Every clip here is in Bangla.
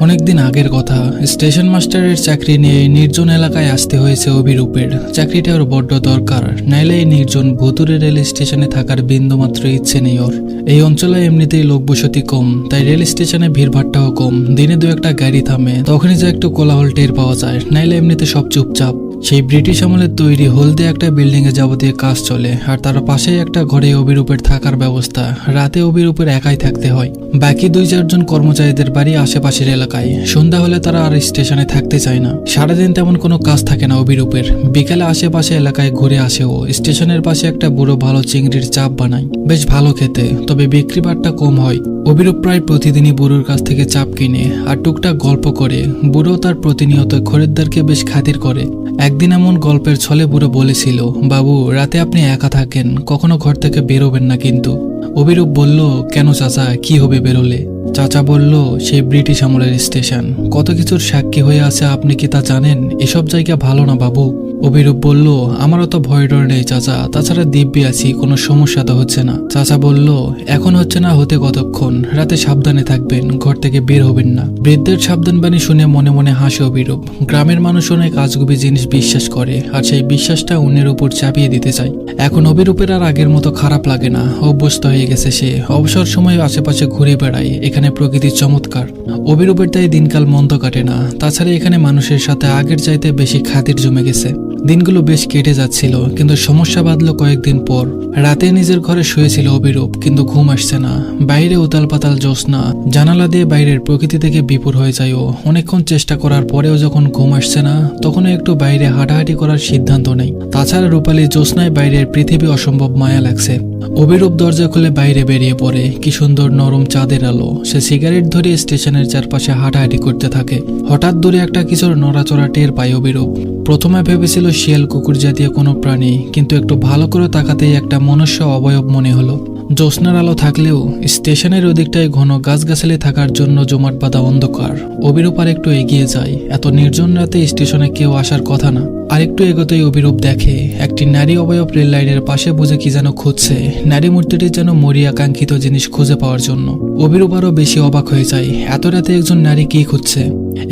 অনেকদিন আগের কথা, স্টেশন মাস্টারের চাকরি নিয়ে নির্জন এলাকায় আসতে হয়েছে অভিরূপের। চাকরিটা ওর বড্ড দরকার, নাইলে এই নির্জন ভুতুরে রেল স্টেশনে থাকার বিন্দুমাত্র ইচ্ছে নেই ওর। এই অঞ্চলে এমনিতেই লোকবসতি কম, তাই রেল স্টেশনে ভিড়ভাট্টাও কম। দিনে দু একটা গাড়ি থামে, তখনই যা একটু কোলাহল টের পাওয়া যায়, নাইলে এমনিতে সব চুপচাপ। সেই ব্রিটিশ আমলের তৈরি হলদে একটা বিল্ডিং এ যাবতীয় কাজ চলে, আর তার পাশেই একটা ঘরে অভিরূপের থাকার ব্যবস্থা। রাতে অভিরূপের একাই থাকতে হয়, বাকি 2-4 জন কর্মচারীদের বাড়ি আশেপাশের এলাকায়। সন্ধ্যা হলে তারা আর স্টেশনে থাকতে চায় না। সারাদিন তেমন কোনো কাজ থাকে না অভিরূপের। বিকেলে আশেপাশে এলাকায় ঘুরে আসে ও। স্টেশনের পাশে একটা বুড়ো ভালো চিংড়ির চাপ বানায়, বেশ ভালো খেতে, তবে বিক্রি বাট্টা কম হয়। অভিরূপ প্রায় প্রতিদিনই বুড়োর কাছ থেকে চাপ কিনে আর টুকটাক গল্প করে। বুড়ো তার প্রতিনিয়ত খরিদ্দারকে বেশ খাতির করে। একদিন এমন গল্পের ছলে বুড়ো বলেছিল, বাবু রাতে আপনি একা থাকেন, কখনো ঘর থেকে বেরোবেন না কিন্তু। অভিরূপ বলল, কেন চাচা, কি হবে বেরোলে? চাচা বলল, সেই ব্রিটিশ আমলের স্টেশন কত কিছুর সাক্ষী হয়ে আছে, আপনি কি তা জানেন? এসব জায়গা ভালো না বাবু। অভিরূপ বলল, আমারও তো ভয় ডর নেই চাচা, তাছাড়া দিব্যি আছি, কোনো সমস্যা তো হচ্ছে না। চাচা বলল, এখন হচ্ছে না, হতে কতক্ষণ? রাতে সাবধানে থাকবেন, ঘর থেকে বের হবেন না। বৃদ্ধের সাবধান বাণী শুনে মনে মনে হাসে অভিরূপ। গ্রামের মানুষ অনেক আজগুবি জিনিস বিশ্বাস করে, আর সেই বিশ্বাসটা অন্যের উপর চাপিয়ে দিতে চায়। এখন অভিরূপের আর আগের মতো খারাপ লাগে না, অভ্যস্ত হয়ে গেছে সে। অবসর সময় আশেপাশে ঘুরে বেড়ায়, এখানে প্রকৃতির চমৎকার। অভিরূপের তাই দিনকাল মন্দ কাটে না। তাছাড়া এখানে মানুষের সাথে আগের চাইতে বেশি খাতির জমে গেছে। দিনগুলো বেশ কেটে যাচ্ছিল, কিন্তু সমস্যা বাঁধলো কয়েকদিন পর। রাতে নিজের ঘরে শুয়েছিল অভিরূপ, কিন্তু ঘুম আসছে না। বাইরে উতাল পাতাল জ্যোৎস্না, জানালা দিয়ে বাইরের প্রকৃতি থেকে বিপুর হয়ে যায় ও। অনেকক্ষণ চেষ্টা করার পরেও যখন ঘুম আসছে না, তখনও একটু বাইরে হাঁটাহাঁটি করার সিদ্ধান্ত নেই। তাছাড়া রূপালী জ্যোৎস্নায় বাইরের পৃথিবী অসম্ভব মায়া লাগছে। অভিরূপ দরজা খুলে বাইরে বেরিয়ে পড়ে। কি সুন্দর নরম চাঁদের আলো। সে সিগারেট ধরে স্টেশনের চারপাশে হাঁটাহাঁটি করতে থাকে। হঠাৎ দূরে একটা কিছুর নড়াচড়া টের পায় অভিরূপ। প্রথমে ভেবেছিল শিয়াল কুকুর জাতীয় কোনো প্রাণী, কিন্তু একটু ভালো করে তাকাতেই একটা মনুষ্য অবয়ব মনে হলো। জ্যোৎস্নার আলো থাকলেও স্টেশনের ওদিকটায় ঘন গাছগাছালি থাকার জন্য জমাট বাঁধা অন্ধকার। অভিরূপ আর একটু এগিয়ে যায়। এত নির্জন রাতে স্টেশনে কেউ আসার কথা না। আর একটু এগোতেই অভিরূপ দেখে একটি নারী অবয়ব রেল লাইনের পাশে বুঝে কি যেন খুঁজছে। নারী মূর্তিটি যেন মরিয়া কাঙ্ক্ষিত জিনিস খুঁজে পাওয়ার জন্য। অভিরূপ আরও বেশি অবাক হয়ে যায়, এত রাতে একজন নারী কি খুঁজছে?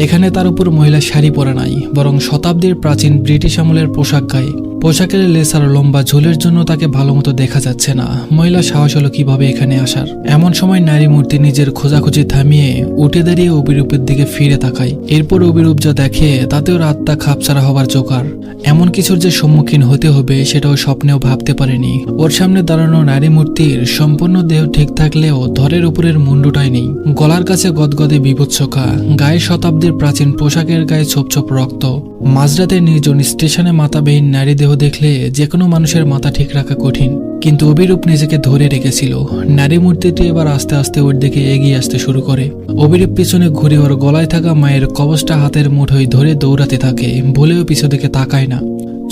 এখানে তার উপর মহিলা শাড়ি পরা নাই, বরং শতাব্দীর প্রাচীন ব্রিটিশ আমলের পোশাক গায়ে। পোশাকের লেস আর লম্বা ঝোলের জন্য তাকে ভালো মতো দেখা যাচ্ছে না। মহিলা সাহস হলো কিভাবে এখানে আসার? এমন সময় নারী মূর্তি নিজের খোঁজাখুঁজি থামিয়ে উঠে দাঁড়িয়ে অভিরূপের দিকে ফিরে তাকায়। এরপর অভিরূপ যা দেখে তাতে ওর আত্মা খাপছাড়া হবার জোগাড়। এমন কিছুর যে সম্মুখীন হতে হবে সেটাও স্বপ্নেও ভাবতে পারেনি। ওর সামনে দাঁড়ানো নারী মূর্তির সম্পূর্ণ দেহ ঠিক থাকলেও ধরের উপরের মুন্ডুটাই নেই। গলার কাছে গদগদে বিভৎসখা, গায়ে শতাব্দীর প্রাচীন পোশাকের গায়ে ছোপ ছোপ রক্ত। মাঝরাতে নির্জন স্টেশনে মাথাবিহীন নারী দেহ দেখলে যে কোনো মানুষের মাথা ঠিক রাখা কঠিন, কিন্তু অভিরূপ নিজেকে ধরে রেখেছিল। নারী মূর্তিটি এবার আস্তে আস্তে ওর দিকে এগিয়ে আসতে শুরু করে। অভিরূপ পিছনে ঘুরে ওর গলায় থাকা মায়ের কবচটা হাতের মুঠোয় ধরে দৌড়াতে থাকে, ভুলেও পিছু দিকে তাকায় না।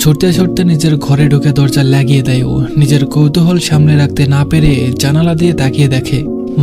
ছুটতে ছুটতে নিজের ঘরে ঢুকে দরজা লাগিয়ে দেয় ও। নিজের কৌতূহল সামনে রাখতে না পেরে জানালা দিয়ে তাকিয়ে দেখে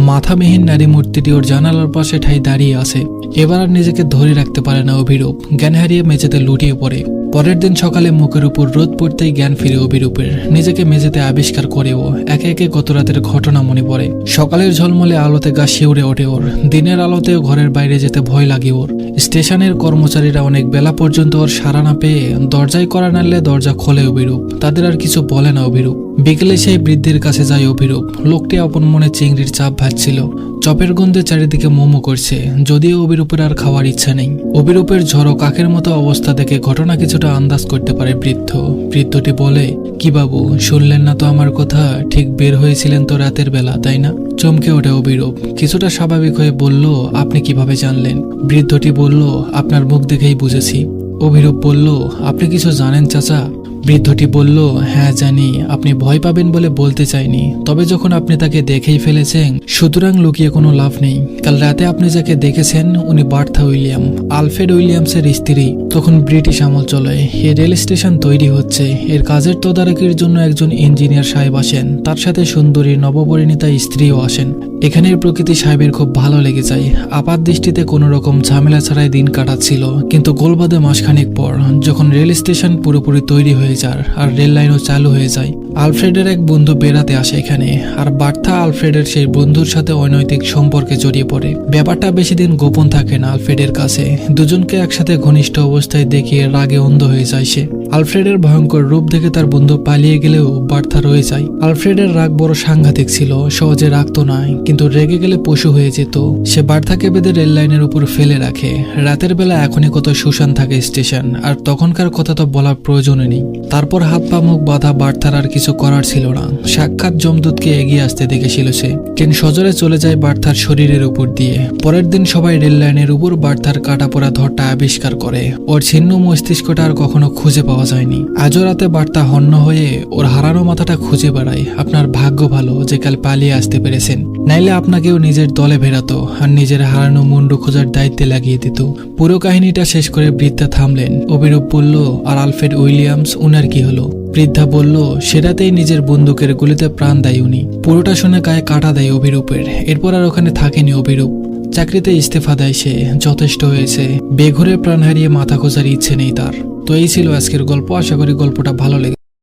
মাথাবিহীন নারী মূর্তিটি ওর জানালার পাশে ঠাই দাঁড়িয়ে আছে। এবার আর নিজেকে ধরে রাখতে পারে না অভিরূপ, জ্ঞান হারিয়ে মেঝেতে লুটিয়ে পড়ে। পরের দিন সকালে মুখের উপর রোদ পড়তেই জ্ঞান ফিরে অভিরূপের। নিজেকে মেঝেতে আবিষ্কার করে ও একে একে গত রাতের ঘটনা মনে পড়ে। সকালের ঝলমলে আলোতে গা শিউরে ওঠে ওর। দিনের আলোতেও ঘরের বাইরে যেতে ভয় লাগে ওর। স্টেশনের কর্মচারীরা অনেক বেলা পর্যন্ত ওর সাড়া না পেয়ে দরজায় কড়া নাড়লে দরজা খোলে অভিরূপ। তাদের আর কিছু বলে না অভিরূপ। বিকেলে সেই বৃদ্ধের কাছে যায় অভিরূপ। লোকটি আপন মনে চিংড়ির চাপ ভাজছিল। চপের গন্ধে চারিদিকে মোমো করছে, যদিও অভিরূপের আর খাওয়ার ইচ্ছা নেই। অভিরূপের ঝড়ো কাকের মতো অবস্থা দেখে ঘটনা কিছুটা আন্দাজ করতে পারে বৃদ্ধ। বৃদ্ধটি বলে, কি বাবু, শুনলেন না তো আমার কথা? ঠিক বের হয়েছিলেন তো রাতের বেলা, তাই না? চমকে ওঠে অভিরূপ। কিছুটা স্বাভাবিক হয়ে বলল, আপনি কিভাবে জানলেন? বৃদ্ধটি বলল, আপনার মুখ দেখেই বুঝেছি। অভিরূপ বলল, আপনি কিছু জানেন চাচা? বৃদ্ধটি বলল, হ্যাঁ জানি, আপনি ভয় পাবেন বলে বলতে চাইনি, তবে যখন আপনি তাকে দেখেই ফেলেছেন সুতরাং লুকিয়ে কোনো লাভ নেই। কাল রাতে আপনি যাকে দেখেছেন উনি বার্থা উইলিয়াম, আলফ্রেড উইলিয়ামসের স্ত্রী। তখন ব্রিটিশ আমল চলে, এই রেল স্টেশন তৈরি হচ্ছে। এর কাজের তদারকির জন্য একজন ইঞ্জিনিয়ার সাহেব আসেন, তার সাথে সুন্দরী নবপরিণীতা স্ত্রীও আসেন। এখানের প্রকৃতি সাহেবের খুব ভালো লেগে যায়। আপাত দৃষ্টিতে কোনো রকম ঝামেলা ছাড়াই দিন কাটাচ্ছিল, কিন্তু গোলবাদে মাসখানেক পর যখন রেল স্টেশন পুরোপুরি তৈরি হয়ে যায় আর রেল লাইনও চালু হয়ে যায়, আলফ্রেডের এক বন্ধু বেড়াতে আসে এখানে, আর বার্থা আলফ্রেডের সেই বন্ধুর সাথে অনৈতিক সম্পর্কে জড়িয়ে পড়ে। ব্যাপারটা বেশি দিন গোপন থাকে না আলফ্রেডের কাছে। দুজনকে একসাথে ঘনিষ্ঠ অবস্থায় দেখিয়ে রাগে অন্ধ হয়ে যায় সে। আলফ্রেডের ভয়ঙ্কর রূপ দেখে তার বন্ধু পালিয়ে গেলেও বার্থা রয়ে যায়। আলফ্রেডের রাগ বড় সাংঘাতিক ছিল, সহজে রাখতো না, কিন্তু রেগে গেলে পশু হয়ে যেত। সে বার্থাকে বেঁধে রেল লাইনের উপর ফেলে রাখে। রাতের বেলা এখনই কত শুনশান থাকে স্টেশন, আর তখনকার কথা তো বলার প্রয়োজনই নেই। তারপর হাত পা মুখ বাঁধা বার্থার আর কিছু করার ছিল না। সাক্ষাৎ যমদূতকে এগিয়ে আসতে দেখেছিল সে। ট্রেন সজোরে চলে যায় বার্থার শরীরের উপর দিয়ে। পরের দিন সবাই রেল লাইনের উপর বার্থার কাটা পড়া ধরটা আবিষ্কার করে। ওর ছিন্ন মস্তিষ্কটা আর কখনো খুঁজে পাওয়া যায়নি। আজও রাতে বার্তা হন্য হয়ে ওর হারানো মাথাটা খুঁজে বেড়ায়। আপনার ভাগ্য ভালো যে কাল পালিয়ে আসতে পেরেছেন, নাইলে আপনাকেও নিজের দলে ভেড়াতো আর নিজের হারানো মুন্ডু খোঁজার দায়িত্বে লাগিয়ে দিত। পুরো কাহিনীটা শেষ করে বৃদ্ধা থামলেন। অভিরূপ বলল, আর আলফ্রেড উইলিয়ামস, উনার কি হলো? বৃদ্ধা বলল, সেটাতেই নিজের বন্দুকের গুলিতে প্রাণ দেয় উনি। পুরোটা শুনে গায়ে কাটা দেয় অভিরূপের। এরপর আর ওখানে থাকেনি অভিরূপ। চাকরিতে ইস্তফা দেয় সে। যথেষ্ট হয়েছে। বেঘরে প্রাণ হারিয়ে মাথা খোঁজার ইচ্ছে নেই তার। তো এই ছিল আজকের গল্প। আশা করি গল্পটা ভালো লেগে